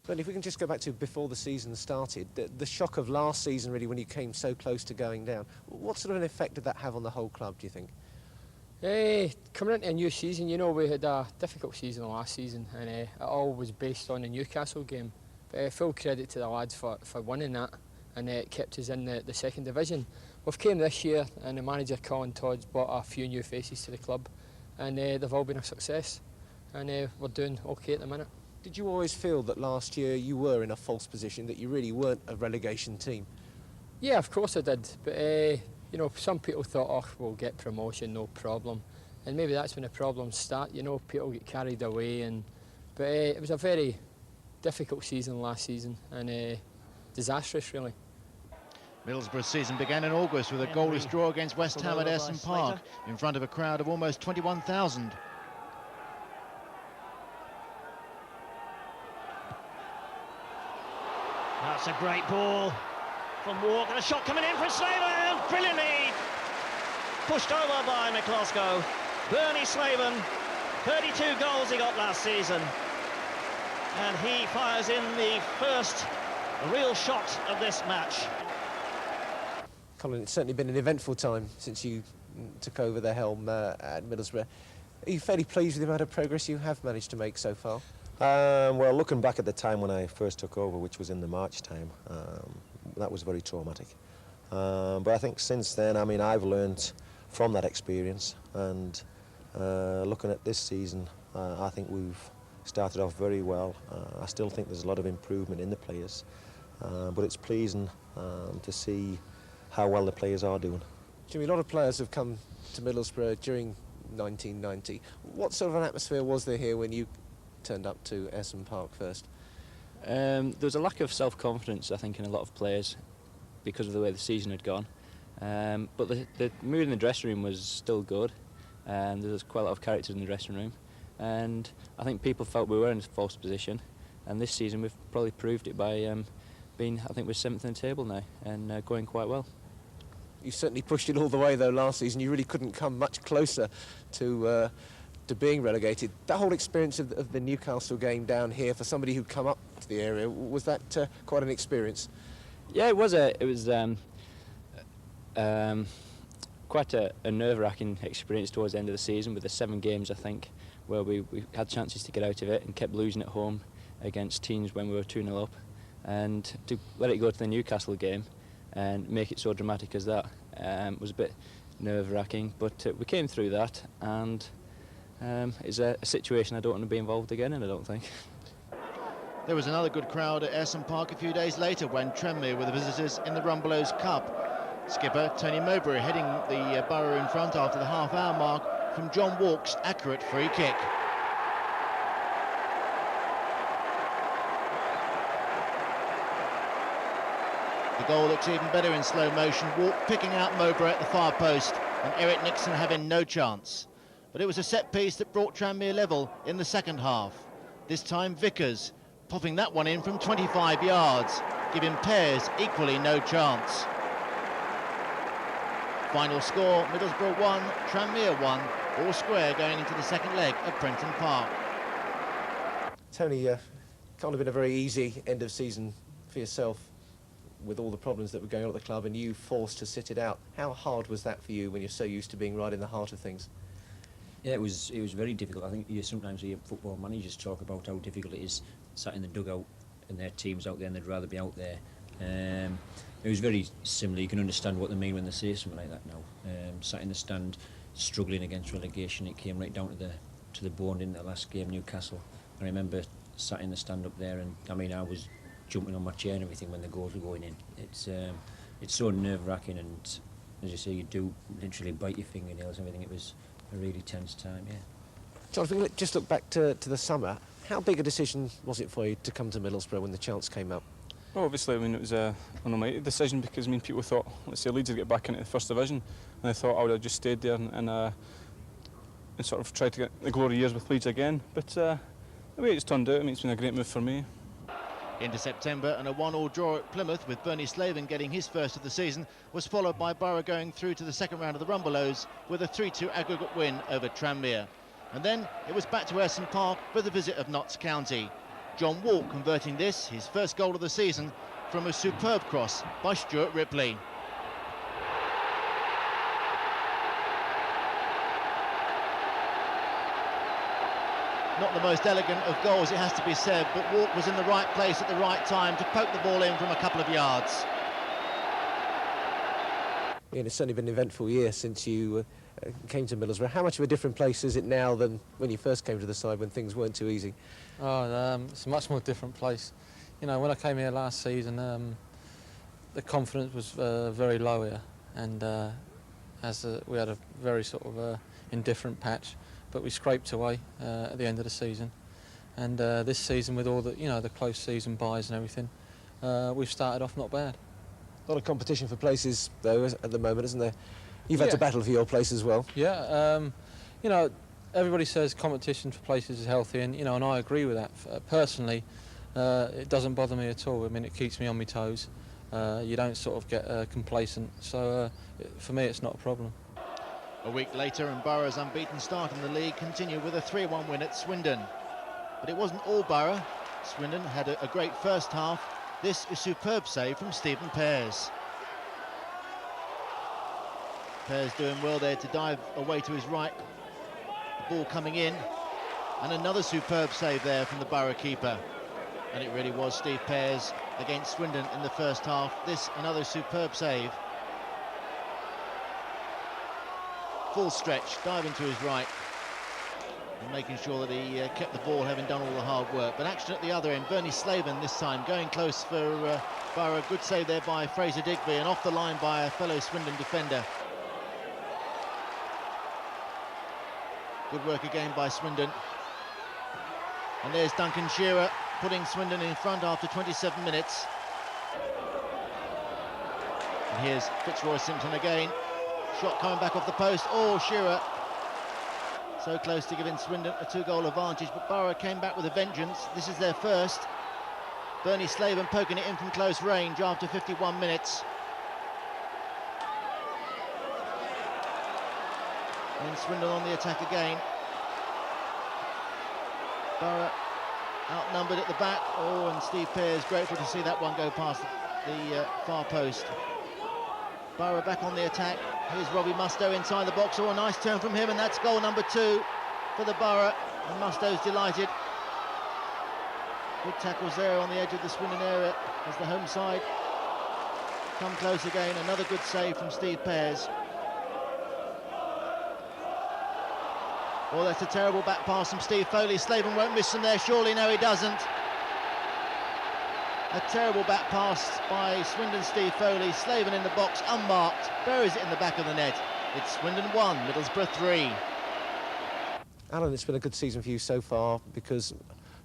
But if we can just go back to before the season started, the shock of last season, really, when you came so close to going down, what sort of an effect did that have on the whole club, do you think? Coming into a new season, you know, we had a difficult season last season, and it all was based on the Newcastle game. But full credit to the lads for winning that, and it kept us in the second division. We've came this year, and the manager Colin Todd's brought a few new faces to the club, and they've all been a success, and we're doing okay at the minute. Did you always feel that last year you were in a false position, that you really weren't a relegation team? Yeah, of course I did, but you know, some people thought, oh, we'll get promotion, no problem, and maybe that's when the problems start. You know, people get carried away, but it was a very difficult season last season, and disastrous, really. Middlesbrough's season began in August with a goalless draw against West Ham at Essen Park in front of a crowd of almost 21,000. That's a great ball from Walk, and a shot coming in from Slaven, brilliantly pushed over by McCloskey. Bernie Slaven, 32 goals he got last season, and he fires in the first real shot of this match. Colin, it's certainly been an eventful time since you took over the helm at Middlesbrough. Are you fairly pleased with the amount of progress you have managed to make so far? Well, looking back at the time when I first took over, which was in the March time, that was very traumatic. But I think since then, I mean, I've learned from that experience, and looking at this season, I think we've started off very well. I still think there's a lot of improvement in the players, but it's pleasing to see how well the players are doing. Jimmy, a lot of players have come to Middlesbrough during 1990. What sort of an atmosphere was there here when you turned up to Essen Park first? There was a lack of self-confidence, I think, in a lot of players because of the way the season had gone. But the mood in the dressing room was still good, and there was quite a lot of characters in the dressing room. And I think people felt we were in a false position, and this season we've probably proved it by being, I think we're 7th in the table now, and going quite well. You certainly pushed it all the way, though, last season. You really couldn't come much closer to being relegated. That whole experience of the Newcastle game down here, for somebody who'd come up to the area, was that quite an experience? Yeah, it was quite a nerve-wracking experience towards the end of the season, with the 7 games, I think, where we had chances to get out of it and kept losing at home against teams when we were 2-0 up, and to let it go to the Newcastle game and make it so dramatic as that was a bit nerve-wracking, but we came through that, and it's a situation I don't want to be involved again in, I don't think. There was another good crowd at Essen Park a few days later when Tranmere were the visitors in the Rumbelows Cup. Skipper Tony Mowbray heading the Borough in front after the half-hour mark from John Walk's accurate free kick. The goal looks even better in slow motion. Walk picking out Mowbray at the far post, and Eric Nixon having no chance. But it was a set piece that brought Tranmere level in the second half. This time Vickers popping that one in from 25 yards, giving Pears equally no chance. Final score, Middlesbrough 1, Tranmere 1, all square going into the second leg at Prenton Park. Tony, can't have been a very easy end of season for yourself with all the problems that were going on at the club and you forced to sit it out. How hard was that for you when you're so used to being right in the heart of things? Yeah, it was very difficult. I think you sometimes hear football managers talk about how difficult it is sat in the dugout and their team's out there and they'd rather be out there. It was very similar. You can understand what they mean when they say something like that now. Sat in the stand, struggling against relegation. It came right down to the bone in the last game, Newcastle. I remember sat in the stand up there, and I mean, I was jumping on my chair and everything when the goals were going in. It's so nerve-wracking, and as you say, you do literally bite your fingernails and everything. It was a really tense time, yeah. Jonathan, let's just look back to the summer. How big a decision was it for you to come to Middlesbrough when the chance came up? Well, obviously, I mean, it was an almighty decision because, I mean, people thought, let's say, Leeds would get back into the First Division, and I thought I would have just stayed there and sort of tried to get the glory years with Leeds again. But the way it's turned out, I mean, it's been a great move for me. Into September, and a 1-1 draw at Plymouth with Bernie Slaven getting his first of the season was followed by Borough going through to the second round of the Rumbelows with a 3-2 aggregate win over Tranmere. And then it was back to Ayresome Park for the visit of Notts County. John Walk converting this, his first goal of the season, from a superb cross by Stuart Ripley. Not the most elegant of goals, it has to be said, but Walk was in the right place at the right time to poke the ball in from a couple of yards. Yeah, it's certainly been an eventful year since you came to Middlesbrough. How much of a different place is it now than when you first came to the side when things weren't too easy? It's a much more different place. You know, when I came here last season, the confidence was very low here, and we had a very sort of indifferent patch, but we scraped away at the end of the season. And this season, with all the the close season buys and everything, we've started off not bad. A lot of competition for places, though, at the moment, isn't there? You've had to battle for your place as well. Yeah, everybody says competition for places is healthy, and and I agree with that. Personally, it doesn't bother me at all. I mean, it keeps me on my toes. You don't sort of get complacent, so for me, it's not a problem. A week later, and Borough's unbeaten start in the league continued with a 3-1 win at Swindon. But it wasn't all Borough. Swindon had a great first half. This is a superb save from Stephen Pears. Pears doing well there to dive away to his right. The ball coming in. And another superb save there from the Borough keeper. And it really was Steve Pears against Swindon in the first half. This, another superb save. Full stretch, diving to his right. And making sure that he kept the ball, having done all the hard work. But action at the other end, Bernie Slaven this time going close for Borough. Good save there by Fraser Digby, and off the line by a fellow Swindon defender. Good work again by Swindon. And there's Duncan Shearer putting Swindon in front after 27 minutes. And here's Fitzroy Simpson again. Shot coming back off the post. Oh, Shearer. So close to giving Swindon a 2-goal advantage, but Borough came back with a vengeance. This is their first. Bernie Slaven poking it in from close range after 51 minutes. And Swindon on the attack again. Borough outnumbered at the back. Oh, and Steve Pears grateful to see that one go past the far post. Borough back on the attack. Here's Robbie Mustoe inside the box. Oh, a nice turn from him, and that's goal number 2 for the Borough. And Mustoe's delighted. Good tackles there on the edge of the Swindon area as the home side come close again. Another good save from Steve Pears. Oh, that's a terrible back pass from Steve Foley. Slaven won't miss them there, surely. No, he doesn't. A terrible back pass by Swindon Steve Foley. Slaven in the box, unmarked, buries it in the back of the net. It's Swindon 1, Middlesbrough 3. Alan, it's been a good season for you so far because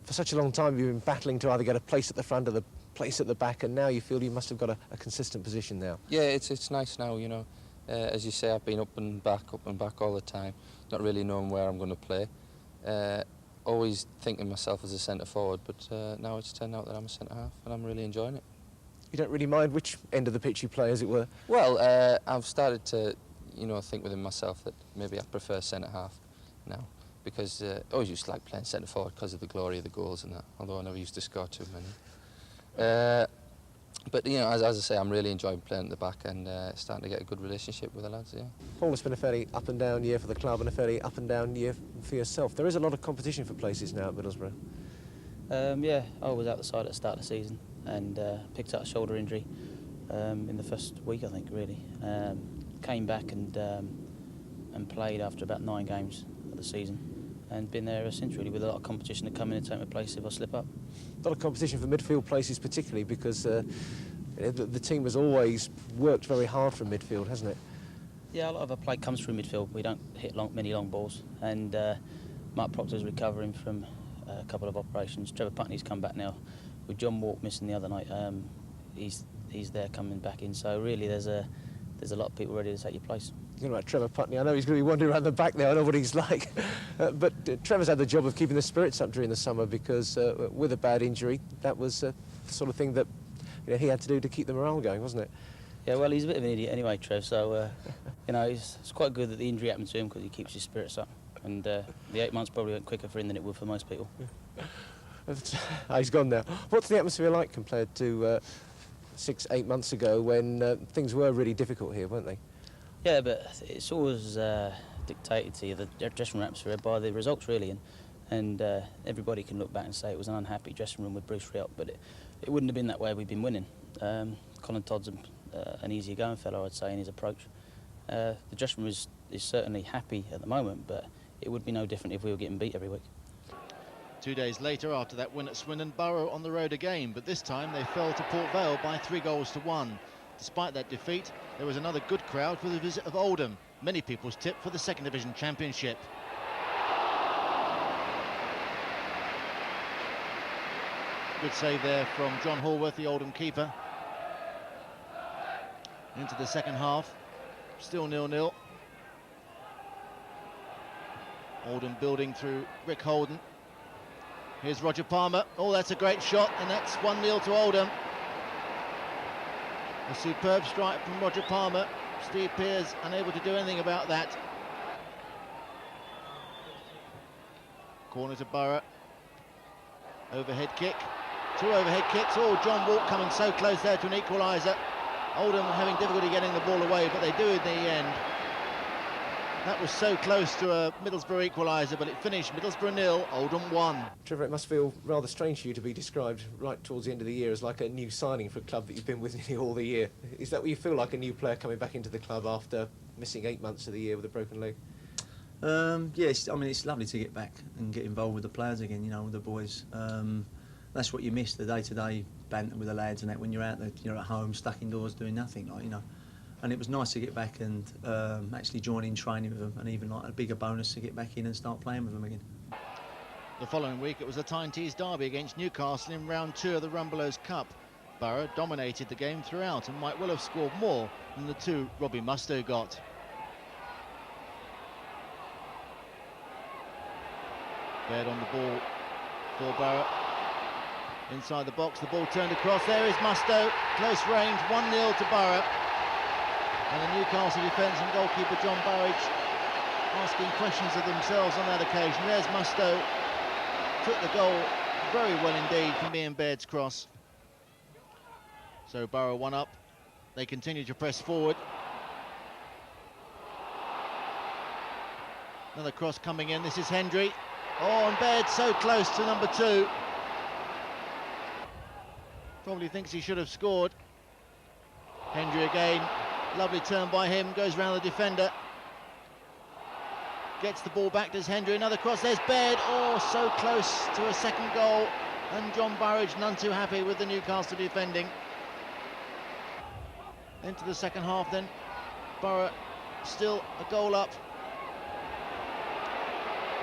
for such a long time you've been battling to either get a place at the front or the place at the back, and now you feel you must have got a consistent position now. Yeah, it's nice now, as you say, I've been up and back all the time, not really knowing where I'm going to play. Always thinking myself as a centre forward, but now it's turned out that I'm a centre half, and I'm really enjoying it. You don't really mind which end of the pitch you play, as it were? Well, I've started to, think within myself that maybe I prefer centre half now, because I always used to like playing centre forward because of the glory of the goals and that, although I never used to score too many. But as I say, I'm really enjoying playing at the back and starting to get a good relationship with the lads. Yeah. Paul, it's been a fairly up and down year for the club and a fairly up and down year for yourself. There is a lot of competition for places now at Middlesbrough. Yeah, I was out the side at the start of the season and picked up a shoulder injury in the first week, I think, really. Came back and played after about 9 games of the season, and been there ever since, really, with a lot of competition to come in and take my place if I slip up. A lot of competition for midfield places particularly because the team has always worked very hard from midfield, hasn't it? Yeah, a lot of our play comes through midfield. We don't hit many long balls, and Mark Proctor's recovering from a couple of operations. Trevor Putney's come back now, with John Walk missing the other night. He's there coming back in. So really, there's a lot of people ready to take your place. You know about Trevor Putney, I know he's going to be wandering around the back there, I know what he's like. But Trevor's had the job of keeping the spirits up during the summer because with a bad injury, that was the sort of thing that he had to do to keep the morale going, wasn't it? Yeah, well, he's a bit of an idiot anyway, Trev, so it's quite good that the injury happened to him because he keeps his spirits up. And the 8 months probably went quicker for him than it would for most people. He's gone now. What's the atmosphere like compared to 6-8 months ago when things were really difficult here, weren't they? Yeah, but it's always dictated to you, the dressing room atmosphere, by the results, really. And everybody can look back and say it was an unhappy dressing room with Bruce Riot, but it wouldn't have been that way if we'd been winning. Colin Todd's an easier-going fellow, I'd say, in his approach. The dressing room is certainly happy at the moment, but it would be no different if we were getting beat every week. 2 days later, after that win at Swindon, Borough on the road again, but this time they fell to Port Vale by 3-1. Despite that defeat, there was another good crowd for the visit of Oldham, many people's tip for the Second Division Championship. Good save there from John Hallworth, the Oldham keeper. Into the second half, still 0-0. Oldham building through Rick Holden. Here's Roger Palmer. Oh, that's a great shot, and that's 1-0 to Oldham. A superb strike from Roger Palmer. Steve Pearce unable to do anything about that. Corner to Borough. Overhead kick. 2 overhead kicks. Oh, John Walk coming so close there to an equaliser. Oldham having difficulty getting the ball away, but they do in the end. That was so close to a Middlesbrough equaliser, but it finished Middlesbrough 0, Oldham 1. Trevor, it must feel rather strange for you to be described right towards the end of the year as like a new signing for a club that you've been with nearly all the year. Is that what you feel like, a new player coming back into the club after missing 8 months of the year with a broken leg? Yes, I mean, it's lovely to get back and get involved with the players again, with the boys. That's what you miss, the day-to-day banter with the lads and that when you're out there, you're at home, stuck indoors doing nothing, And it was nice to get back and actually join in training with them, and even like a bigger bonus to get back in and start playing with them again. The following week it was a Tyne-Tees derby against Newcastle in round 2 of the Rumbelows Cup. Borough dominated the game throughout and might well have scored more than the 2 Robbie Mustoe got. Baird on the ball for Borough. Inside the box, the ball turned across. There is Mustoe, close range, 1-0 to Borough. And the Newcastle defence and goalkeeper John Burridge asking questions of themselves on that occasion. There's Mustoe, took the goal very well indeed from Ian Baird's cross. So Borough 1 up. They continue to press forward. Another cross coming in. This is Hendry. Oh, and Baird so close to number 2. Probably thinks he should have scored. Hendry again. Lovely turn by him, goes round the defender. Gets the ball back, does Hendry, another cross, there's Baird. Oh, so close to a second goal. And John Burridge none too happy with the Newcastle defending. Into the second half then. Borough still a goal up.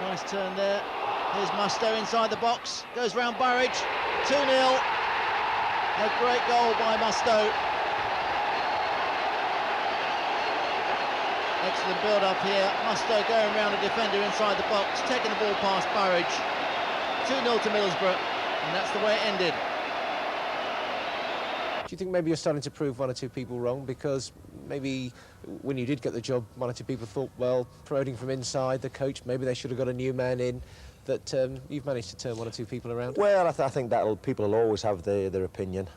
Nice turn there. Here's Mustoe inside the box, goes round Burridge. 2-0. A great goal by Mustoe. Excellent build-up here. Mustoe going around a defender inside the box, taking the ball past Burridge. 2-0 to Middlesbrough, and that's the way it ended. Do you think maybe you're starting to prove 1 or 2 people wrong? Because maybe when you did get the job, 1 or 2 people thought, well, promoting from inside, the coach, maybe they should have got a new man in. That you've managed to turn 1 or 2 people around? Well, I think that people will always have their opinion.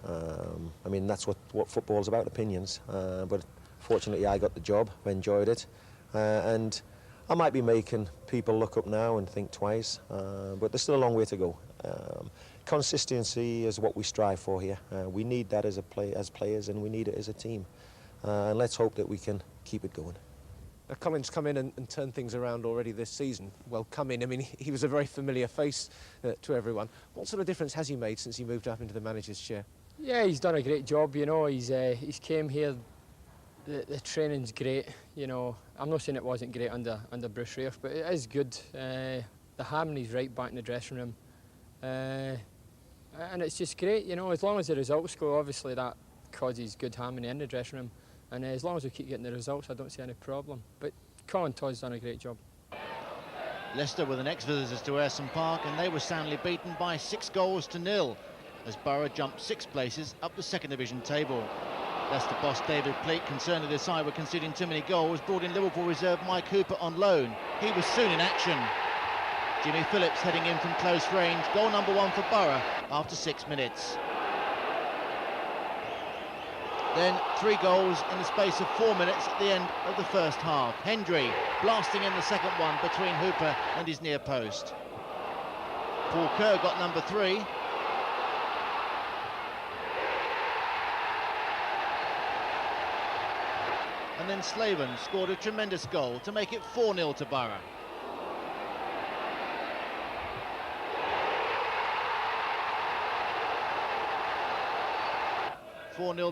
I mean, that's what football's about, opinions. But fortunately, I got the job, I enjoyed it. And I might be making people look up now and think twice, but there's still a long way to go. Consistency is what we strive for here. We need that as players, and we need it as a team. And let's hope that we can keep it going. Colin's come in and turned things around already this season. Well, come in, I mean, he was a very familiar face to everyone. What sort of difference has he made since he moved up into the manager's chair? Yeah, he's done a great job, he's came here The training's great. You know, I'm not saying it wasn't great under Bruce Ralph, but it is good. The harmony's right back in the dressing room, and it's just great. You know, as long as the results go, obviously that causes good harmony in the dressing room, and as long as we keep getting the results, I don't see any problem. But Colin Todd's done a great job. Leicester were the next visitors to Ayresome Park, and they were soundly beaten by 6-0 as Borough jumped 6 places up the second division table. Leicester boss David Pleat, concerned that his side were conceding too many goals, brought in Liverpool reserve Mike Hooper on loan. He was soon in action. Jimmy Phillips heading in from close range, goal number 1 for Borough after 6 minutes. Then 3 goals in the space of 4 minutes at the end of the first half. Hendry blasting in the second one between Hooper and his near post. Paul Kerr got number 3. And then Slaven scored a tremendous goal to make it 4-0 to Borough.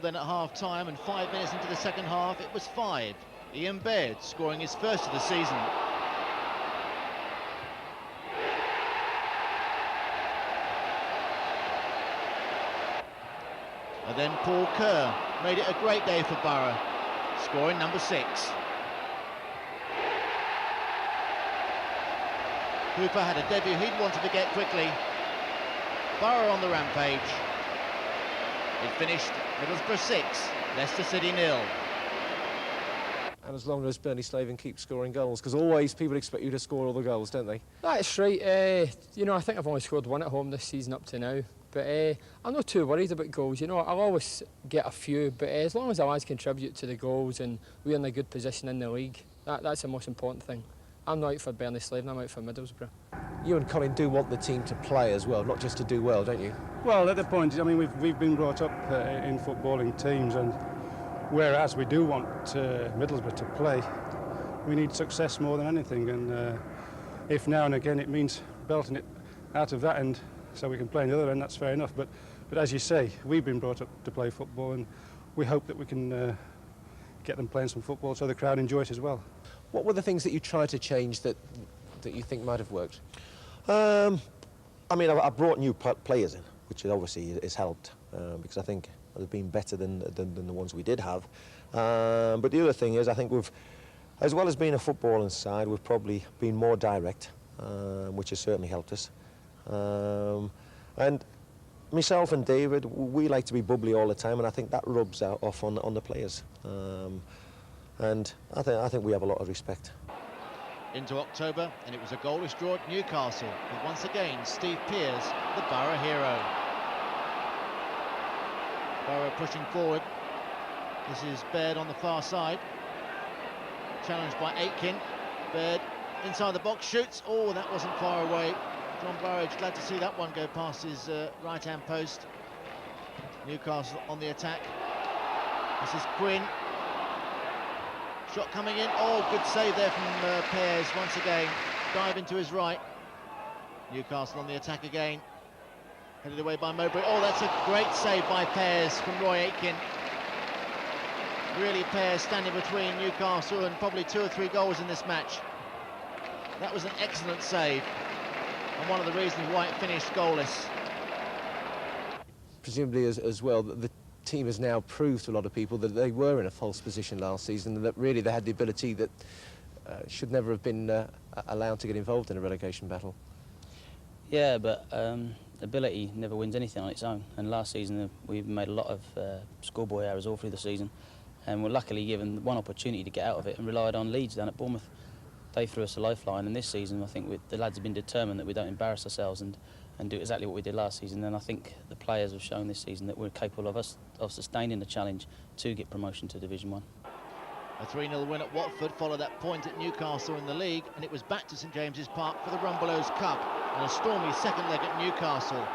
Then at half-time, and 5 minutes into the second half, it was 5. Ian Baird scoring his first of the season. And then Paul Kerr made it a great day for Borough, scoring number 6. Hooper had a debut he'd wanted to get quickly. Borough on the rampage. It finished Middlesbrough 6, Leicester City 0. And as long as Bernie Slaven keeps scoring goals, because always people expect you to score all the goals, don't they? That's right. You know, I think I've only scored 1 at home this season up to now. But I'm not too worried about goals. You know, I'll always get a few, but as long as the lads contribute to the goals and we're in a good position in the league, that's the most important thing. I'm not out for Bernie Slaven, I'm out for Middlesbrough. You and Colin do want the team to play as well, not just to do well, don't you? Well, at the point, I mean, we've been brought up in footballing teams, and whereas we do want Middlesbrough to play, we need success more than anything, and if now and again it means belting it out of that end so we can play in the other end, that's fair enough. But as you say, we've been brought up to play football, and we hope that we can get them playing some football so the crowd enjoy it as well. What were the things that you tried to change that you think might have worked? I mean, I brought new players in, which obviously has helped, because I think they've been better than the ones we did have. But the other thing is, I think we've, as well as being a footballing side, we've probably been more direct, which has certainly helped us. And myself and David, we like to be bubbly all the time, and I think that rubs off on the players. And I think we have a lot of respect. Into October, and it was a goalless draw at Newcastle, with once again Steve Pearce, the Borough hero. Borough pushing forward. This is Baird on the far side. Challenged by Aitken. Baird inside the box, shoots. Oh, that wasn't far away. John Burridge, glad to see that one go past his right-hand post. Newcastle on the attack. This is Quinn. Shot coming in. Oh, good save there from Pearce once again. Dive into his right. Newcastle on the attack again. Headed away by Mowbray. Oh, that's a great save by Pearce from Roy Aitken. Really, Pearce standing between Newcastle and probably 2 or 3 goals in this match. That was an excellent save, and one of the reasons why it finished goalless. Presumably as well, the team has now proved to a lot of people that they were in a false position last season, and that really they had the ability that should never have been allowed to get involved in a relegation battle. Yeah, but ability never wins anything on its own, and last season we made a lot of schoolboy errors all through the season, and were luckily given one opportunity to get out of it and relied on Leeds down at Bournemouth. They threw us a lifeline, and this season I think the lads have been determined that we don't embarrass ourselves and do exactly what we did last season, and I think the players have shown this season that we're capable of sustaining the challenge to get promotion to Division 1. A 3-0 win at Watford followed that point at Newcastle in the league, and it was back to St James's Park for the Rumbelows Cup and a stormy second leg at Newcastle.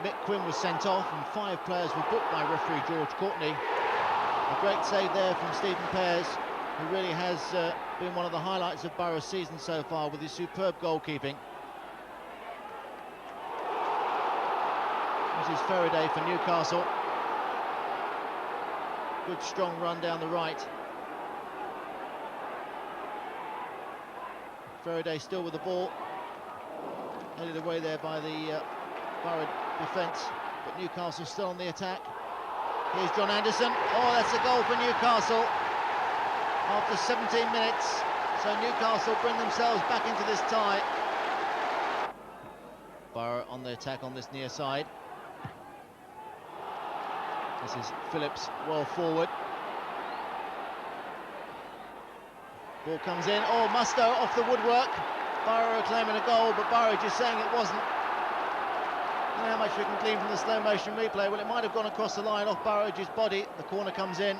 Mick Quinn was sent off and 5 players were booked by referee George Courtney. A great save there from Stephen Pearce, who really has been one of the highlights of Borough's season so far with his superb goalkeeping. This is Faraday for Newcastle. Good strong run down the right. Faraday still with the ball. Headed away there by the Borough defence, but Newcastle still on the attack. Here's John Anderson. Oh, that's a goal for Newcastle after 17 minutes. So Newcastle bring themselves back into this tie. Borough on the attack on this near side. This is Phillips well forward. Ball comes in. Oh, Musto off the woodwork. Borough claiming a goal, but Borough just saying it wasn't. I don't know how much we can glean from the slow motion replay. Well, it might have gone across the line off Burridge's body. The corner comes in.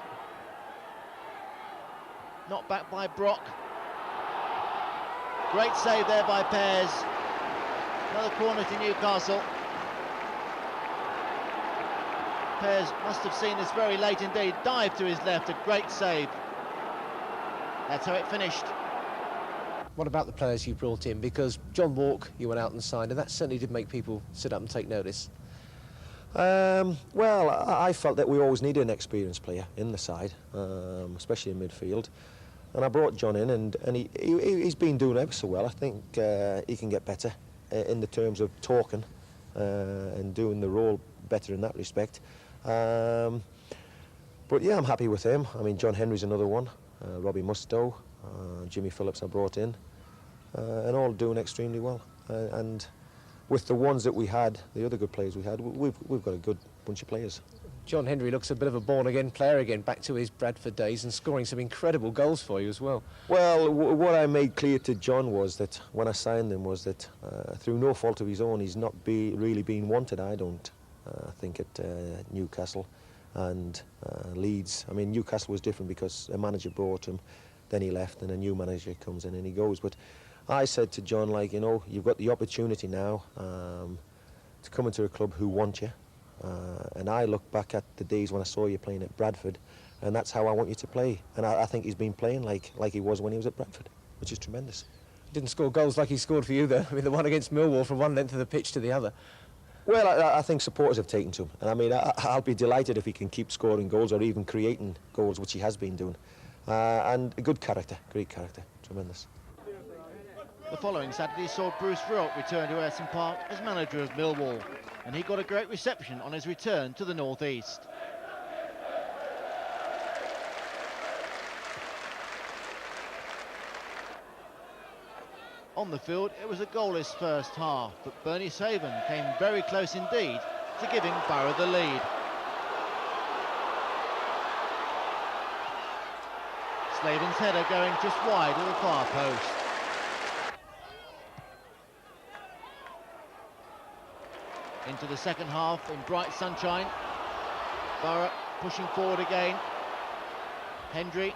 Knocked back by Brock. Great save there by Pears. Another corner to Newcastle. Pears must have seen this very late indeed. Dive to his left, a great save. That's how it finished. What about the players you brought in? Because John Walk, you went out and signed, and that certainly did make people sit up and take notice. Well, I felt that we always needed an experienced player in the side, especially in midfield. And I brought John in, and he's been doing ever so well. I think he can get better in the terms of talking and doing the role better in that respect. But yeah, I'm happy with him. I mean, John Henry's another one, Robbie Mustoe, Jimmy Phillips I brought in, and all doing extremely well. And with the ones that we had, the other good players we had, we've got a good bunch of players. John Henry looks a bit of a born-again player again, back to his Bradford days, and scoring some incredible goals for you as well. Well, what I made clear to John was that when I signed him was that through no fault of his own, he's not really been wanted, I don't think, at Newcastle and Leeds. I mean, Newcastle was different because a manager brought him, then he left, and a new manager comes in and he goes. But I said to John, like, you know, you've got the opportunity now to come into a club who want you. And I look back at the days when I saw you playing at Bradford, and that's how I want you to play. And I think he's been playing like he was when he was at Bradford, which is tremendous. He didn't score goals like he scored for you, though. I mean, the one against Millwall from one length of the pitch to the other. Well, I think supporters have taken to him. And I mean, I'll be delighted if he can keep scoring goals or even creating goals, which he has been doing. And a good character, great character, tremendous. The following Saturday saw Bruce Rioch return to Ayresome Park as manager of Millwall, and he got a great reception on his return to the North East. On the field, it was a goalless first half, but Bernie Saven came very close indeed to giving Borough the lead. Slaven's header going just wide of the far post. Into the second half in bright sunshine. Borough pushing forward again. Hendry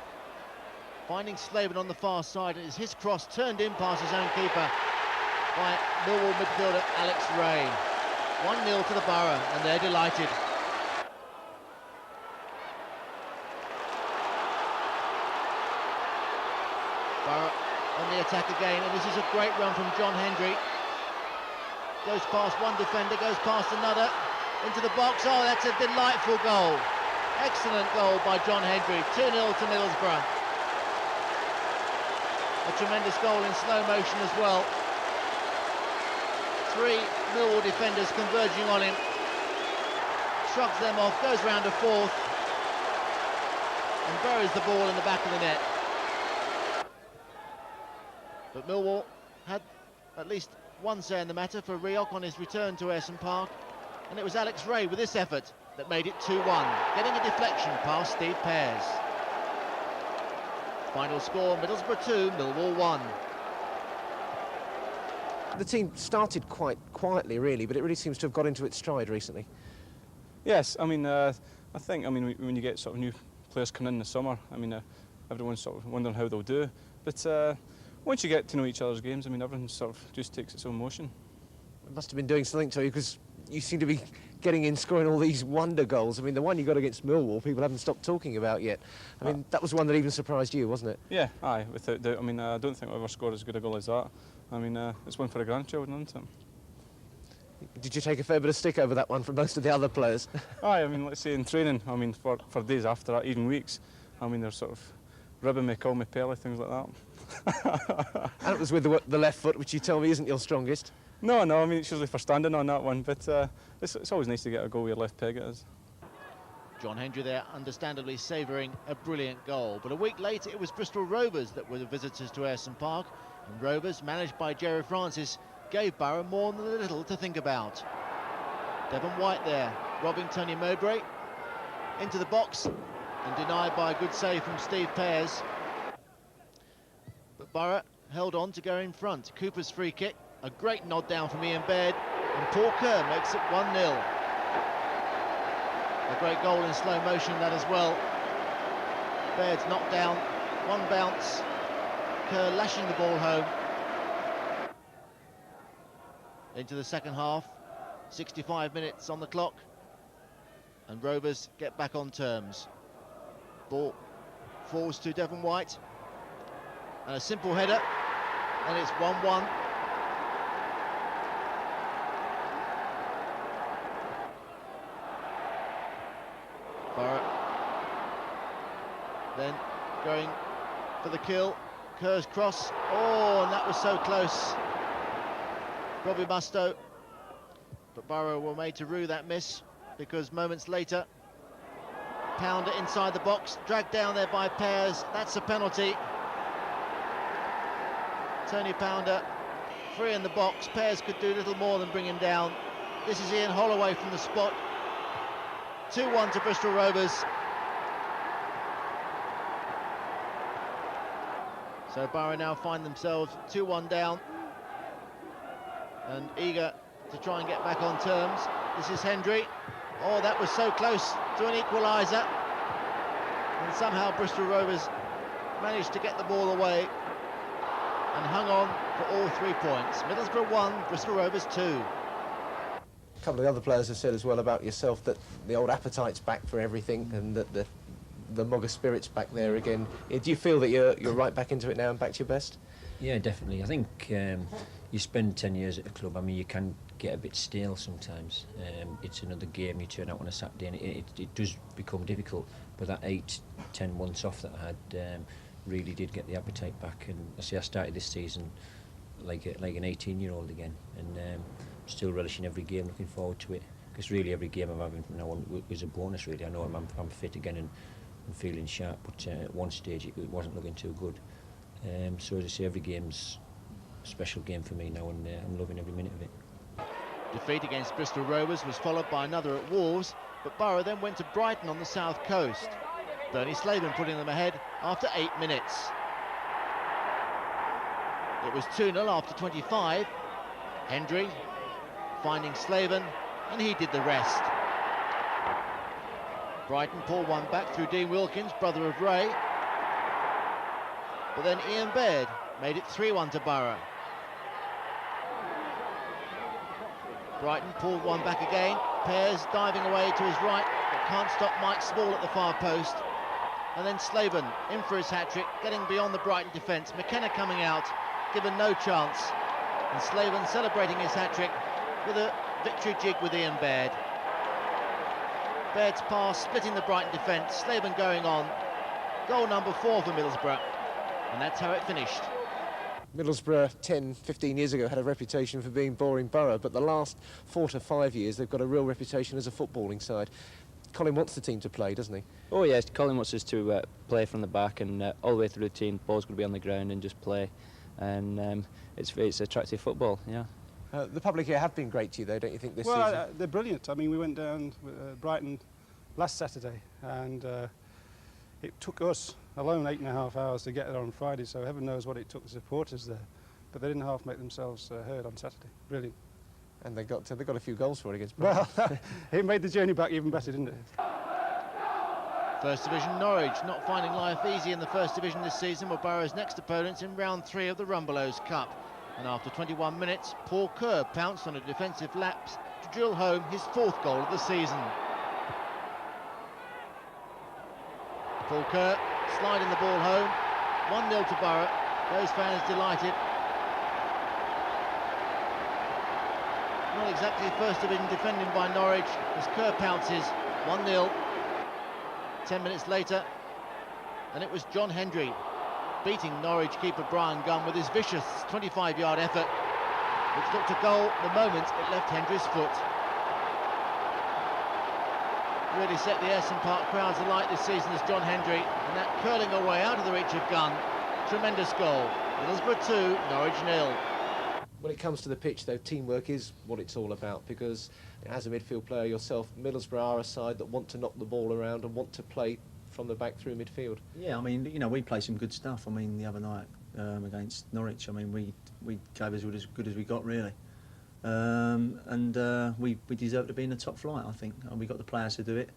finding Slaven on the far side, and it's his cross turned in past his own keeper by Millwall midfielder Alex Ray. 1-0 to the Borough, and they're delighted. Borough on the attack again, and this is a great run from John Hendry. Goes past one defender, goes past another, into the box. Oh, that's a delightful goal. Excellent goal by John Hendry. 2-0 to Middlesbrough. A tremendous goal in slow motion as well. 3 Millwall defenders converging on him. Shrugs them off, goes round a fourth, and buries the ball in the back of the net. But Millwall had at least one say in the matter for Rioch on his return to Ayresome Park, and it was Alex Ray with this effort that made it 2-1, getting a deflection past Steve Pears. Final score, Middlesbrough 2, Millwall 1. The team started quite quietly, really, but it really seems to have got into its stride recently. Yes, I mean, I think, I mean, when you get sort of new players coming in the summer, I mean, everyone's sort of wondering how they'll do, but once you get to know each other's games, I mean, everything sort of just takes its own motion. It must have been doing something to you, because you seem to be getting in, scoring all these wonder goals. I mean, the one you got against Millwall, people haven't stopped talking about yet. I mean, that was one that even surprised you, wasn't it? Yeah, aye, without doubt. I mean, I don't think I've ever scored as good a goal as that. I mean, it's one for a grandchild, isn't it? Did you take a fair bit of stick over that one from most of the other players? Aye, I mean, let's say in training, I mean, for days after that, even weeks, I mean, they're sort of ribbing me, calling me Pelly, things like that. And it was with the left foot, which you tell me isn't your strongest. No, I mean, it's usually for standing on that one, but it's always nice to get a goal with your left peg, it is. John Hendry there understandably savouring a brilliant goal. But a week later, it was Bristol Rovers that were the visitors to Ayresome Park. And Rovers, managed by Jerry Francis, gave Borough more than a little to think about. Devon White there, robbing Tony Mowbray into the box and denied by a good save from Steve Pears. But Borough held on to go in front. Cooper's free kick, a great nod down from Ian Baird, and Paul Kerr makes it 1-0. A great goal in slow motion, that as well. Baird's knocked down, one bounce, Kerr lashing the ball home. Into the second half, 65 minutes on the clock, and Rovers get back on terms. Ball falls to Devon White, and a simple header, and it's 1-1. Borough then going for the kill. Kerr's cross, oh, and that was so close. Robbie Mustoe, but Borough were made to rue that miss, because moments later, Pounder inside the box, dragged down there by Pears. That's a penalty. Tony Pounder free in the box. Pears could do little more than bring him down. This is Ian Holloway from the spot. 2-1 to Bristol Rovers. So Borough now find themselves 2-1 down and eager to try and get back on terms. This is Hendry. Oh, that was so close to an equaliser. And somehow Bristol Rovers managed to get the ball away and hung on for all 3 points. Middlesbrough 1, Bristol Rovers 2. A couple of other players have said as well about yourself that the old appetite's back for everything, and that the Mogger spirit's back there again. Do you feel that you're right back into it now and back to your best? Yeah, definitely. I think you spend 10 years at a club, I mean, you can get a bit stale sometimes. It's another game, you turn out on a Saturday, and it does become difficult. But that 8-10 months off that I had really did get the appetite back. And I started this season like an 18-year-old again, and still relishing every game, looking forward to it. Because really every game I'm having from now on was a bonus, really. I know I'm fit again and feeling sharp, but at one stage it wasn't looking too good. So as I say, every game's a special game for me now, and I'm loving every minute of it. Defeat against Bristol Rovers was followed by another at Wolves, but Borough then went to Brighton on the south coast. Bernie Slaven putting them ahead after 8 minutes. It was 2-0 after 25. Hendry finding Slaven, and he did the rest. Brighton pulled one back through Dean Wilkins, brother of Ray. But then Ian Baird made it 3-1 to Borough. Brighton pulled one back again. Pears diving away to his right, but can't stop Mike Small at the far post. And then Slaven in for his hat-trick, getting beyond the Brighton defence. McKenna coming out, given no chance. And Slaven celebrating his hat-trick with a victory jig with Ian Baird. Baird's pass splitting the Brighton defence, Slaven going on. Goal number 4 for Middlesbrough, and that's how it finished. Middlesbrough 10, 15 years ago had a reputation for being boring borough, but the last 4 to 5 years they've got a real reputation as a footballing side. Colin wants the team to play, doesn't he? Oh yes, Colin wants us to play from the back and all the way through the team. Ball's going to be on the ground and just play, and it's attractive football, yeah. The public here have been great to you, though, don't you think, this season? Well, they're brilliant. I mean, we went down Brighton last Saturday, and it took us alone 8.5 hours to get there on Friday, so heaven knows what it took the supporters there. But they didn't half make themselves heard on Saturday. Brilliant. And they got a few goals for it against Brighton. Well, it made the journey back even better, didn't it? First Division Norwich not finding life easy in the First Division this season, were Borough's next opponents in round 3 of the Rumbelows Cup. And after 21 minutes, Paul Kerr pounced on a defensive lapse to drill home his 4th goal of the season. Paul Kerr sliding the ball home, 1-0 to Borough. Those fans delighted. Not exactly First Division defending by Norwich as Kerr pounces, 1-0. 10 minutes later, and it was John Hendry beating Norwich keeper Brian Gunn with his vicious 25-yard effort, which looked a goal the moment it left Hendry's foot. Really set the Essen Park crowds alight this season as John Hendry, and that curling away out of the reach of Gunn. Tremendous goal. Middlesbrough 2, Norwich 0. When it comes to the pitch, though, teamwork is what it's all about, because as a midfield player yourself, Middlesbrough are a side that want to knock the ball around and want to play from the back through midfield. Yeah, I mean, you know, we play some good stuff. I mean, the other night against Norwich, I mean, we gave as good as we got, really. We deserve to be in the top flight, I think. We got the players to do it,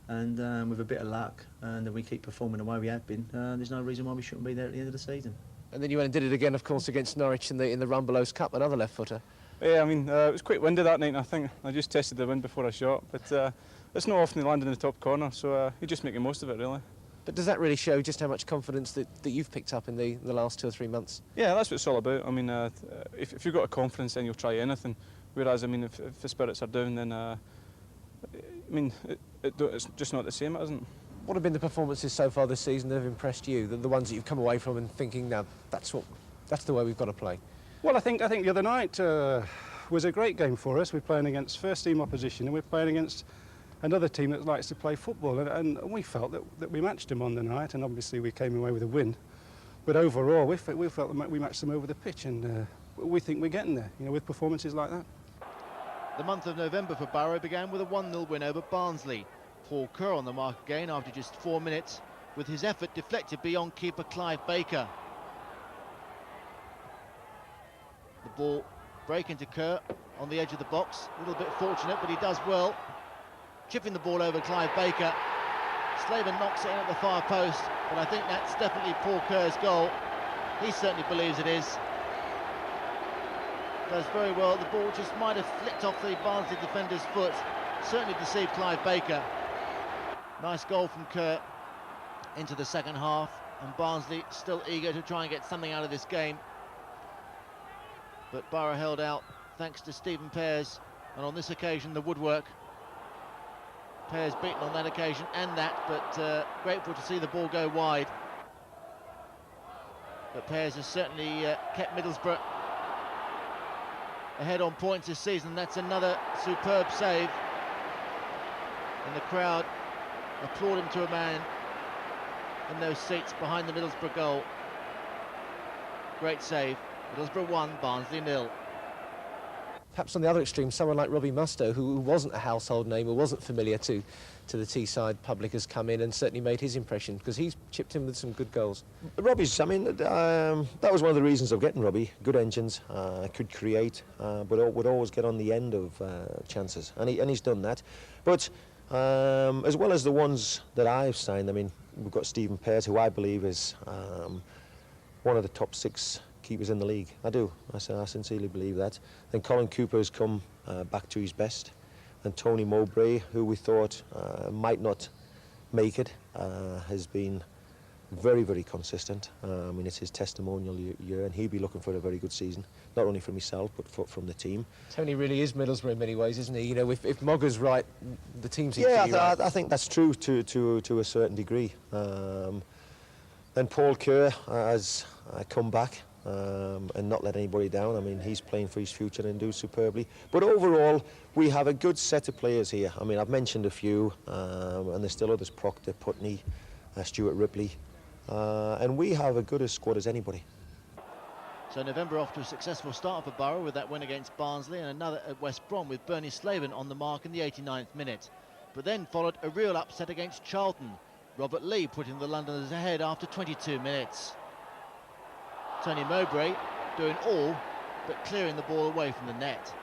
and with a bit of luck, and we keep performing the way we have been, there's no reason why we shouldn't be there at the end of the season. And then you went and did it again, of course, against Norwich in the Rumbelows Cup, another left-footer. Yeah, I mean, it was quite windy that night, and I think I just tested the wind before I shot, but it's not often they land in the top corner, so you just make the most of it, really. But does that really show just how much confidence that you've picked up in the last 2 or 3 months? Yeah, that's what it's all about. I mean, if you've got a confidence, then you'll try anything. Whereas, I mean, if the spirits are down, then I mean, it's just not the same, it isn't. What have been the performances so far this season that have impressed you? The ones that you've come away from and thinking, now that's the way we've got to play. Well, I think the other night was a great game for us. We're playing against first-team opposition, and we're playing against another team that likes to play football, and we felt that we matched them on the night, and obviously we came away with a win. But overall, we felt that we matched them over the pitch, and we think we're getting there, you know, with performances like that. The month of November for Borough began with a 1-0 win over Barnsley. Paul Kerr on the mark again after just 4 minutes, with his effort deflected beyond keeper Clive Baker. The ball breaking to Kerr on the edge of the box, a little bit fortunate, but he does well. Chipping the ball over Clive Baker. Slaven knocks it in at the far post, but I think that's definitely Paul Kerr's goal. He certainly believes it is. Does very well. The ball just might have flicked off the Barnsley defender's foot. Certainly deceived Clive Baker. Nice goal from Kerr into the second half, and Barnsley still eager to try and get something out of this game. But Borough held out thanks to Stephen Pears, and on this occasion the woodwork. Pears beaten on that occasion and that, but grateful to see the ball go wide. But Pears has certainly kept Middlesbrough ahead on points this season. That's another superb save, and the crowd applaud him to a man in those seats behind the Middlesbrough goal. Great save. Middlesbrough 1, Barnsley 0. Perhaps on the other extreme, someone like Robbie Mustoe, who wasn't a household name, who wasn't familiar to the Teesside public, has come in and certainly made his impression, because he's chipped in with some good goals. Robbie's, I mean, that was one of the reasons of getting Robbie. Good engines, could create, but would always get on the end of chances, and he's done that. But as well as the ones that I've signed, I mean, we've got Stephen Pears, who I believe is one of the top 6 keepers in the league. I do. I sincerely believe that. Then Colin Cooper has come back to his best, and Tony Mowbray, who we thought might not make it, has been very, very consistent. I mean, it's his testimonial year, and he'll be looking for a very good season, not only for himself but from the team. Tony really is Middlesbrough in many ways, isn't he? You know, if Mogger's right, the team seems to be right. I think that's true to a certain degree. Then Paul Kerr has come back and not let anybody down. I mean, he's playing for his future and doing superbly. But overall, we have a good set of players here. I mean, I've mentioned a few, and there's still others: Proctor, Putney, Stuart Ripley, and we have as good a squad as anybody. So November off to a successful start for Borough with that win against Barnsley, and another at West Brom with Bernie Slaven on the mark in the 89th minute. But then followed a real upset against Charlton. Robert Lee putting the Londoners ahead after 22 minutes. Tony Mowbray doing all but clearing the ball away from the net.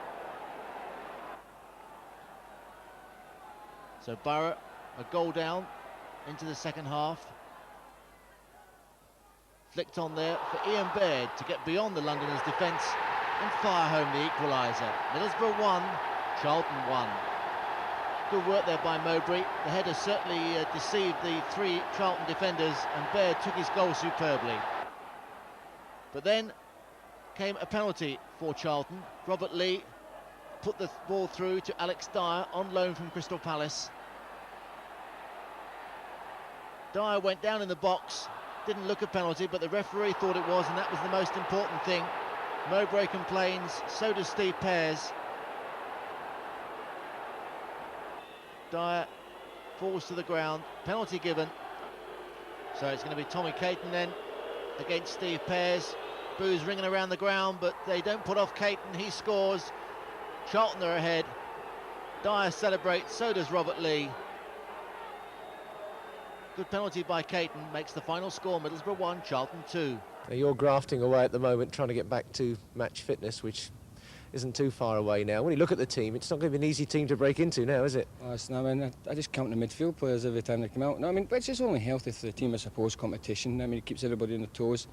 So Borough a goal down into the second half. Flicked on there for Ian Baird to get beyond the Londoners' defence and fire home the equaliser. Middlesbrough 1, Charlton 1. Good work there by Mowbray. The header certainly deceived the 3 Charlton defenders, and Baird took his goal superbly. But then came a penalty for Charlton. Robert Lee put the ball through to Alex Dyer on loan from Crystal Palace. Dyer went down in the box, Didn't look a penalty, but the referee thought it was, and that was the most important thing. Mowbray complains, so does Steve Pears. Dyer falls to the ground, penalty given. So it's going to be Tommy Caton then against Steve Pears. Boos ringing around the ground, but they don't put off Caton. He scores. Charlton are ahead. Dyer celebrates, so does Robert Lee. Good penalty by Caton, makes the final score Middlesbrough 1, Charlton 2. Now you're grafting away at the moment, trying to get back to match fitness, which isn't too far away now. When you look at the team, it's not going to be an easy team to break into now, is it? Well, I mean, I just count the midfield players every time they come out. No, I mean, but it's just only healthy for the team, I suppose, competition. I mean, it keeps everybody on their toes.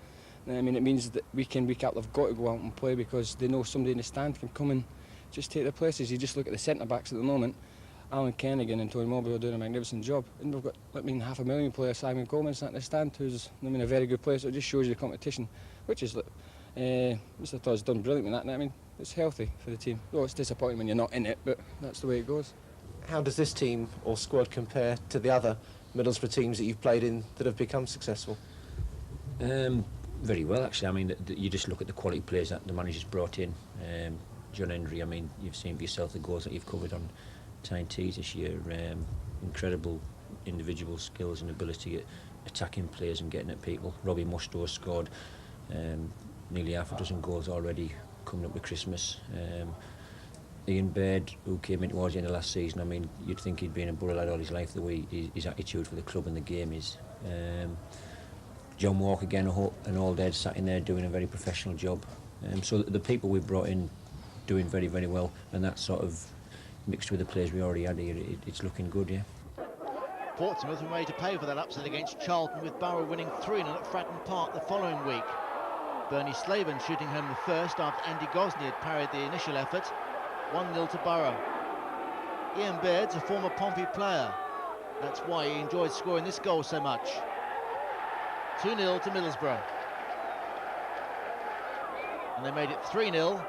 I mean, it means that week in, week out, they've got to go out and play because they know somebody in the stand can come and just take their places. You just look at the centre-backs at the moment. Alan Kennigan and Tony Mowbray are doing a magnificent job. And we've got, 500,000 player Simon Coleman sat in the stand, who's, a very good player. So it just shows you the competition, which is, Mr. Todd's done brilliant with that. And I mean, it's healthy for the team. Well, it's disappointing when you're not in it, but that's the way it goes. How does this team or squad compare to the other Middlesbrough teams that you've played in that have become successful? Very well, actually. I mean, you just look at the quality players that the manager's brought in. John Hendry, I mean, you've seen for yourself the goals that you've covered on Tyne Tees this year. Incredible individual skills and ability at attacking players and getting at people. Robbie Mustoe scored nearly half a dozen goals already coming up to Christmas. Ian Baird, who came in towards the end of last season, I mean, you'd think he'd been a Borough lad all his life, the way his attitude for the club and the game is. John Walker again, an old head, sat in there doing a very professional job. So the people we've brought in doing very, very well, and that sort of mixed with the players we already had here, it's looking good, yeah. Portsmouth were ready to pay for that upset against Charlton, with Borough winning 3-0 at Fratton Park the following week. Bernie Slaven shooting home the first after Andy Gosney had parried the initial effort. 1-0 to Borough. Ian Baird's a former Pompey player. That's why he enjoyed scoring this goal so much. 2-0 to Middlesbrough. And they made it 3-0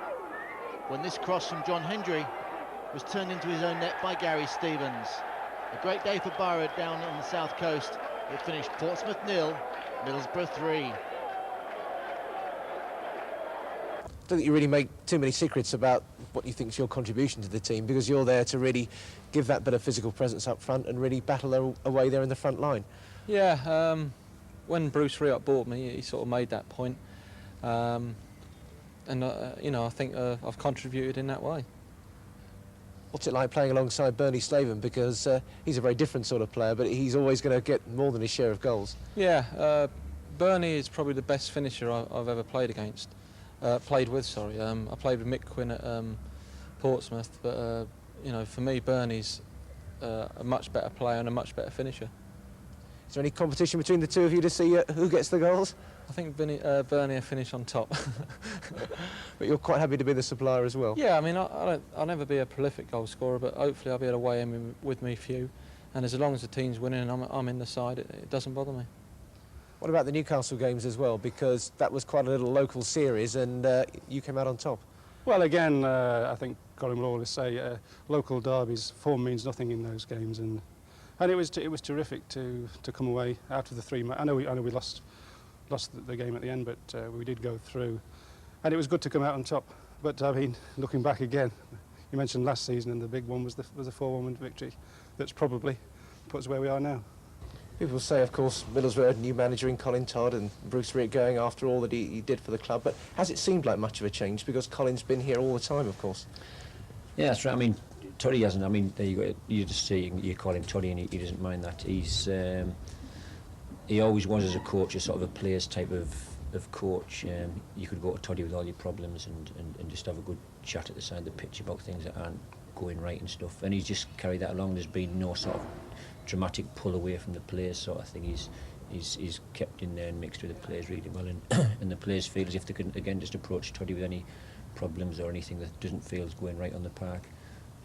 when this cross from John Hendry was turned into his own net by Gary Stevens. A great day for Borough down on the south coast. It finished Portsmouth 0, Middlesbrough 3. I don't think you really make too many secrets about what you think is your contribution to the team, because you're there to really give that bit of physical presence up front and really battle away there in the front line. Yeah, when Bruce Rioch bought me, he sort of made that point. I think I've contributed in that way. What's it like playing alongside Bernie Slaven? Because he's a very different sort of player, but he's always going to get more than his share of goals. Yeah, Bernie is probably the best finisher I've ever played against. Played with, sorry. I played with Mick Quinn at Portsmouth, but for me, Bernie's a much better player and a much better finisher. Is there any competition between the two of you to see who gets the goals? I think Bernie will finish on top. But you're quite happy to be the supplier as well? Yeah, I mean, I'll never be a prolific goal scorer, but hopefully I'll be able to weigh in with me few. And as long as the team's winning and I'm in the side, it doesn't bother me. What about the Newcastle games as well? Because that was quite a little local series and you came out on top. Well, again, I think Colin will always say local derbies, form means nothing in those games, and it was terrific to come away out of the 3 matches. I know we lost the game at the end, but we did go through, and it was good to come out on top. But I mean, looking back again, you mentioned last season, and the big one was a 4-1 victory. That's probably put us where we are now. People say, of course, Middlesbrough had a new manager in Colin Todd and Bruce Rioch going after all that he did for the club, but has it seemed like much of a change? Because Colin's been here all the time, of course. Yeah, that's right. I mean, Toddy hasn't. I mean, there you just see, you call him Toddy and he doesn't mind that. He always was, as a coach, a sort of a players type of coach. You could go to Toddy with all your problems and just have a good chat at the side of the pitch about things that aren't going right and stuff. And he's just carried that along. There's been no sort of dramatic pull away from the players sort of thing. He's kept in there and mixed with the players really well, and the players feel as if they can again just approach Toddy with any problems or anything that doesn't feel is going right on the park.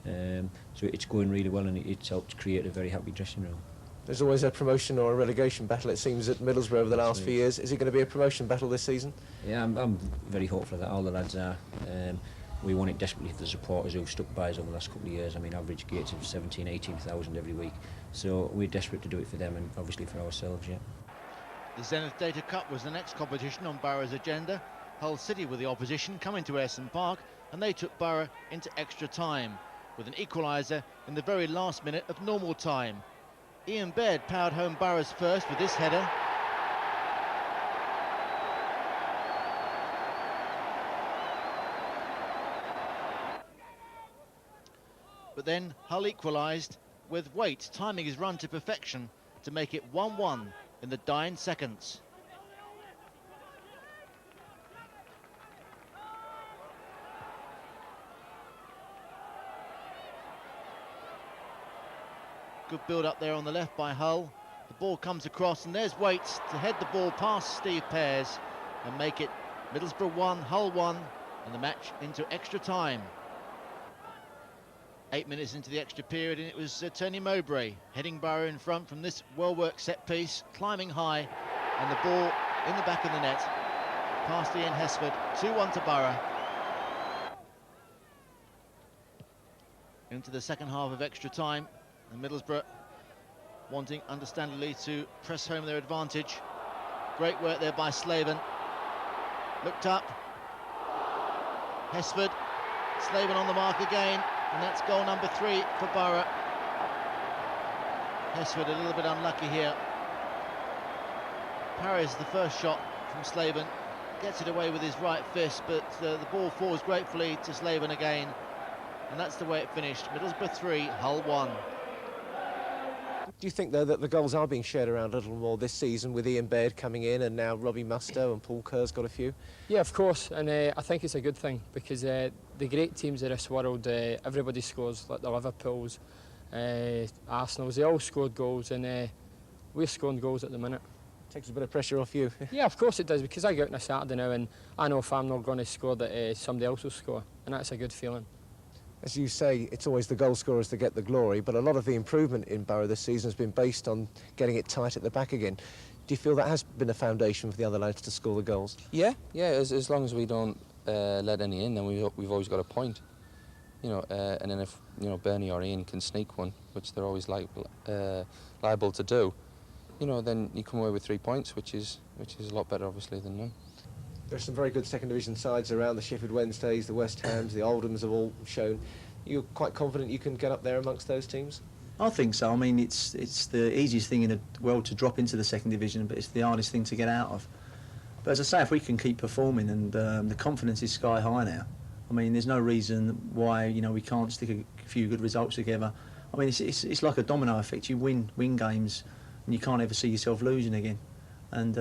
So it's going really well, and it's helped create a very happy dressing room. There's always a promotion or a relegation battle, it seems, at Middlesbrough over the last few years. Is it going to be a promotion battle this season? Yeah, I'm very hopeful that all the lads are. We want it desperately for the supporters who've stuck by us over the last couple of years. I mean, average gates of 17,000, 18,000 every week. So we're desperate to do it for them and obviously for ourselves, yeah. The Zenith Data Cup was the next competition on Borough's agenda. Hull City were the opposition coming to Ayresome Park, and they took Borough into extra time with an equaliser in the very last minute of normal time. Ian Baird powered home Borough's first with this header. But then Hull equalised with Waite timing his run to perfection to make it 1-1 in the dying seconds. Good build up there on the left by Hull. The ball comes across and there's Waite to head the ball past Steve Pears and make it Middlesbrough 1, Hull 1, and the match into extra time. 8 minutes into the extra period, and it was Tony Mowbray heading Borough in front from this well-worked set piece, climbing high, and the ball in the back of the net past Ian Hesford. 2-1 to Borough. Into the second half of extra time, and Middlesbrough wanting understandably to press home their advantage. Great work there by Slaven. Looked up, Hesford, Slaven on the mark again, and that's goal number 3 for Borough. Hesford a little bit unlucky here. Parries the first shot from Slaven, gets it away with his right fist, but the ball falls gratefully to Slaven again, and that's the way it finished. Middlesbrough 3, Hull 1. Do you think, though, that the goals are being shared around a little more this season with Ian Baird coming in and now Robbie Mustoe and Paul Kerr's got a few? Yeah, of course, and I think it's a good thing because the great teams of this world, everybody scores, like the Liverpools, Arsenals, they all scored goals, and we're scoring goals at the minute. Takes a bit of pressure off you. Yeah, of course it does, because I go out on a Saturday now and I know if I'm not going to score that somebody else will score, and that's a good feeling. As you say, it's always the goal scorers that get the glory, but a lot of the improvement in Borough this season has been based on getting it tight at the back again. Do you feel that has been a foundation for the other lads to score the goals? Yeah, as long as we don't let any in, then we've always got a point. You know, and then if Bernie or Ian can sneak one, which they're always liable to do, then you come away with 3 points, which is a lot better, obviously, than none. There's some very good second division sides around. The Sheffield Wednesdays, the West Hams, the Oldhams have all shown. You're quite confident you can get up there amongst those teams? I think so. I mean, it's the easiest thing in the world to drop into the second division, but it's the hardest thing to get out of. But as I say, if we can keep performing, and the confidence is sky high now, I mean, there's no reason why we can't stick a few good results together. I mean, it's like a domino effect. You win games, and you can't ever see yourself losing again. And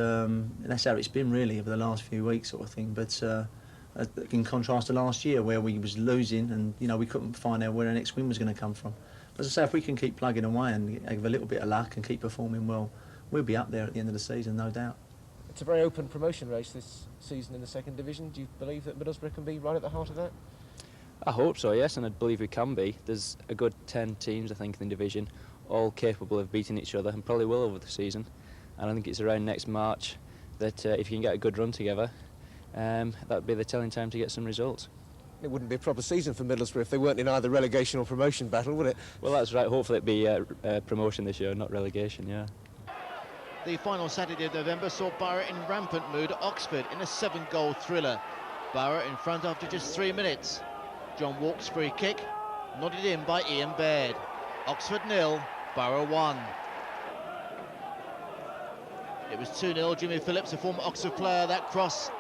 that's how it's been really over the last few weeks, sort of thing. But in contrast to last year, where we was losing and we couldn't find out where the next win was going to come from. But as I say, if we can keep plugging away and have a little bit of luck and keep performing well, we'll be up there at the end of the season, no doubt. It's a very open promotion race this season in the second division. Do you believe that Middlesbrough can be right at the heart of that? I hope so, yes, and I believe we can be. There's a good 10 teams, I think, in the division, all capable of beating each other, and probably will over the season. And I think it's around next March that if you can get a good run together, that would be the telling time to get some results. It wouldn't be a proper season for Middlesbrough if they weren't in either relegation or promotion battle, would it? Well, that's right. Hopefully it'd be promotion this year, not relegation, yeah. The final Saturday of November saw Borough in rampant mood at Oxford in a 7-goal thriller. Borough in front after just 3 minutes. John Walk's free kick, nodded in by Ian Baird. Oxford 0, Borough 1. It was 2-0, Jimmy Phillips, a former Oxford player, that cross.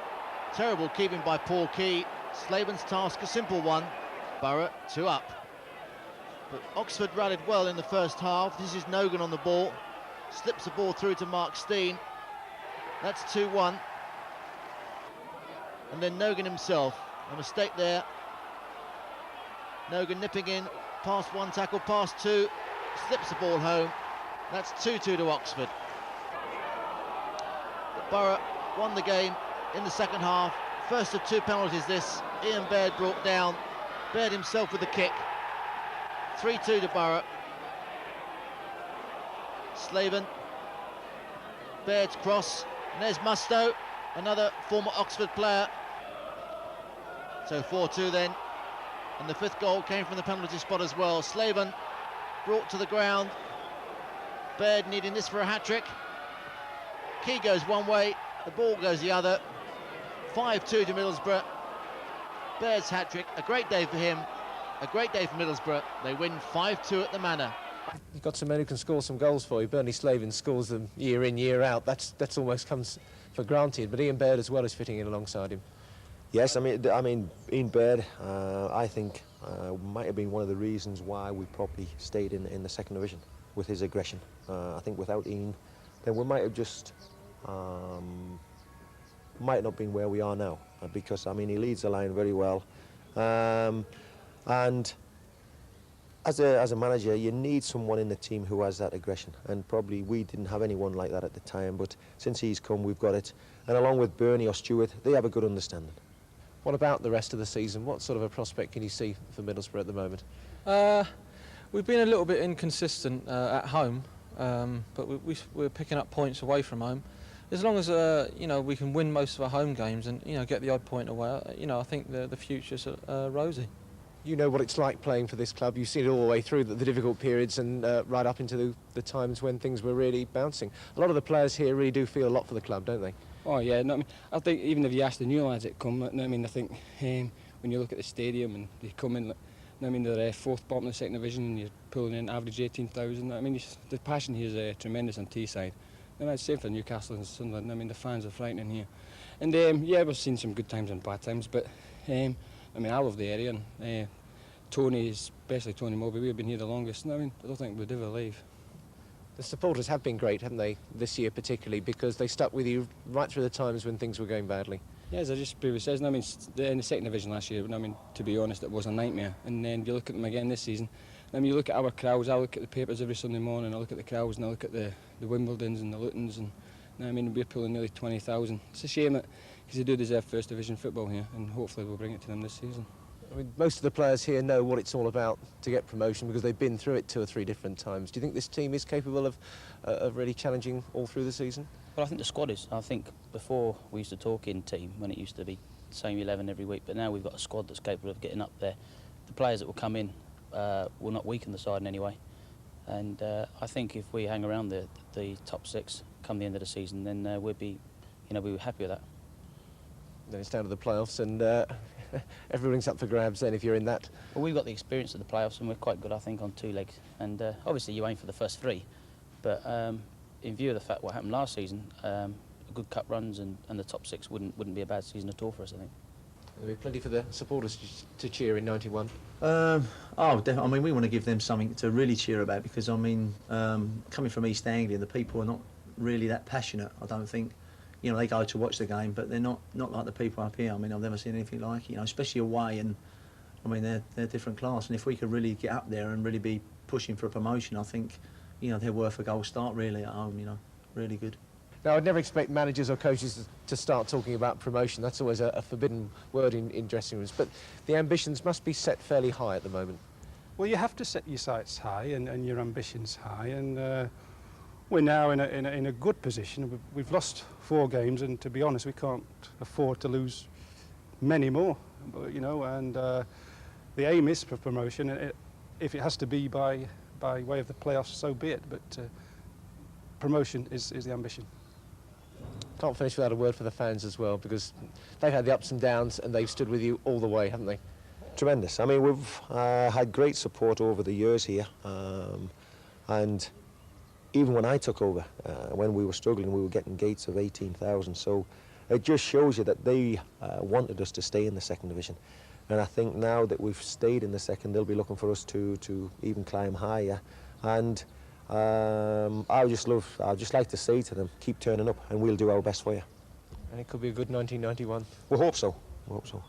Terrible keeping by Paul Key. Slaven's task a simple one. Borough 2 up. But Oxford rallied well in the first half. This is Nogan on the ball. Slips the ball through to Mark Steen. That's 2-1. And then Nogan himself. A mistake there. Nogan nipping in. Past one tackle, past two. Slips the ball home. That's 2-2 to Oxford. Borough won the game in the second half. First of 2 penalties this. Ian Baird brought down. Baird himself with the kick. 3-2 to Borough. Slaven. Baird's cross. And there's Mustoe, another former Oxford player. So 4-2 then. And the 5th goal came from the penalty spot as well. Slaven brought to the ground. Baird needing this for a hat-trick. Key goes one way, the ball goes the other. 5-2 to Middlesbrough. Baird's hat-trick, a great day for him, a great day for Middlesbrough. They win 5-2 at the Manor. You've got some men who can score some goals for you. Bernie Slavin scores them year in, year out. That's almost comes for granted. But Ian Baird as well is fitting in alongside him. Yes, I mean Ian Baird, I think might have been one of the reasons why we probably stayed in the second division with his aggression. I think without Ian, then we might have just might not been where we are now, because I mean he leads the line very well, and as a manager you need someone in the team who has that aggression, and probably we didn't have anyone like that at the time, but since he's come we've got it, and along with Bernie or Stuart, they have a good understanding. What about the rest of the season? What sort of a prospect can you see for Middlesbrough at the moment? We've been a little bit inconsistent at home, but we're picking up points away from home. As long as you know, we can win most of our home games and get the odd point away, I think the future's rosy. You know what it's like playing for this club. You've seen it all the way through, the difficult periods and right up into the times when things were really bouncing. A lot of the players here really do feel a lot for the club, don't they? Oh yeah, no, I think even if you ask the new lads that come, I think when you look at the stadium and they come in, they're fourth bottom of the second division and you're pulling in average 18,000. The passion here is tremendous on Teesside. And that's the same for Newcastle and Sunderland. The fans are frightening here. And yeah, we've seen some good times and bad times, but I love the area, and Tony, especially Tony Moby, we've been here the longest, and I don't think we'd ever leave. The supporters have been great, haven't they, this year particularly, because they stuck with you right through the times when things were going badly. Yeah, as I just previously said, in the second division last year, to be honest, it was a nightmare. And then you look at them again this season, you look at our crowds, I look at the papers every Sunday morning, I look at the crowds and I look at the Wimbledons and the Lutons, and we're pulling nearly 20,000. It's a shame that, because they do deserve first division football here, and hopefully we'll bring it to them this season. Most of the players here know what it's all about to get promotion because they've been through it 2 or 3 different times. Do you think this team is capable of really challenging all through the season? Well, I think the squad is. I think before we used to talk in team when it used to be the same 11 every week, but now we've got a squad that's capable of getting up there. The players that will come in will not weaken the side in any way, and I think if we hang around the top 6 come the end of the season, then we'd be, we were happy with that. Then it's down to the playoffs, and everything's up for grabs then if you're in that. Well, we've got the experience of the playoffs and we're quite good, I think, on 2 legs. And obviously you aim for the first 3, but in view of the fact what happened last season, good cup runs and the top 6 wouldn't be a bad season at all for us, I think. There'll be plenty for the supporters to cheer in 91. Definitely. We want to give them something to really cheer about because, coming from East Anglia, the people are not really that passionate, I don't think. They go to watch the game, but they're not like the people up here. I've never seen anything like it, especially away, and they're a different class. And if we could really get up there and really be pushing for a promotion, I think, they're worth a goal start really at home, really good. Now, I'd never expect managers or coaches to start talking about promotion. That's always a forbidden word in dressing rooms. But the ambitions must be set fairly high at the moment. Well, you have to set your sights high and your ambitions high, and we're now in a good position. We've lost 4 games, and to be honest, we can't afford to lose many more. And the aim is for promotion. If it has to be by way of the playoffs, so be it. But promotion is the ambition. Can't finish without a word for the fans as well, because they've had the ups and downs, and they've stood with you all the way, haven't they? Tremendous. We've had great support over the years here, and even when I took over, when we were struggling, we were getting gates of 18,000. So it just shows you that they wanted us to stay in the second division. And I think now that we've stayed in the second, they'll be looking for us to even climb higher. And I'd just like to say to them, keep turning up, and we'll do our best for you. And it could be a good 1991. We hope so. We hope so.